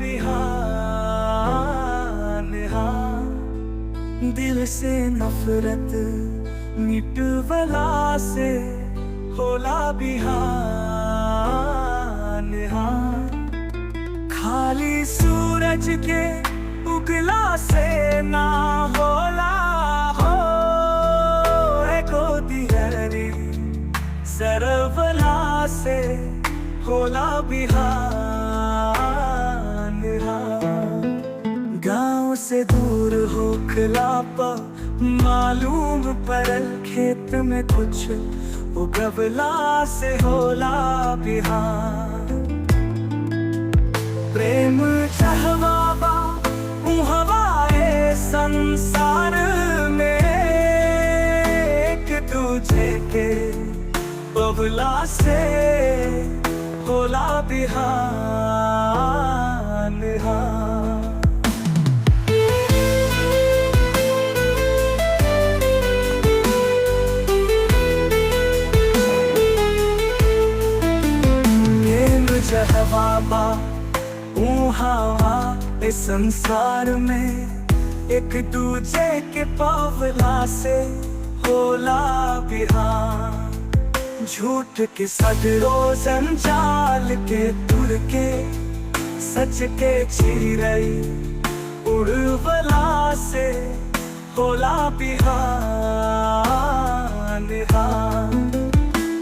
बिहान, हाँ। दिल से नफरत मिटवला से होला बिहान, हाँ। खाली सूरज के उगला से ना होला हो एको दिहरी सरवला से होला बिहान, हाँ। गाँव से दूर होखला पा मालूम परल खेत में कुछ उगवला से होला बिहान। प्रेम चाहवाबा हवाए संसार में एक दूजे के बबला से होला बिहान, हाँ। जहवाबा हवा इस संसार में एक दूजे के पावला से होला बिहान। झूठ के सगरो जंजाल के तुर के सच के चिरई उड़वला से होला बिहान, हाँ।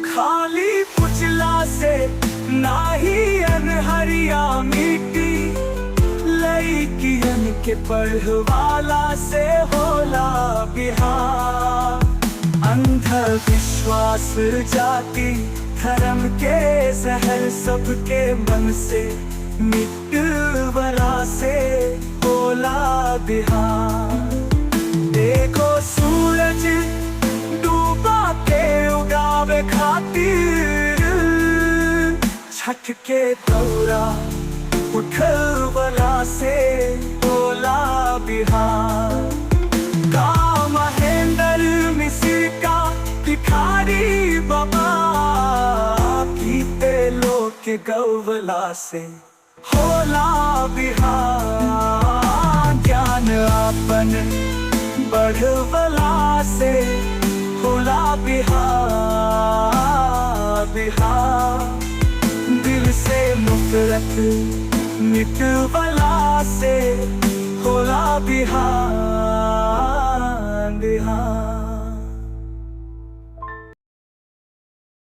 खाली पुछला से नाही अनहरिया मिट्टी लईकियन के पढ़वाला से होला बिहान। अंधविश्वास जाति धर्म के जहर सबके मन से मिटवला से होला बिहान। देखो सूरज डूबा के उगावे खातिर छठ के दौरा उठवला से होला बिहान। का महेंद्र मिश्र का भिखारी बाबा पीते लोग के गौवला से होला बिहान। ज्ञान आपन बढ़वला से होला बिहान, बिहान। दिल से नफरत मिटवला से होला बिहान।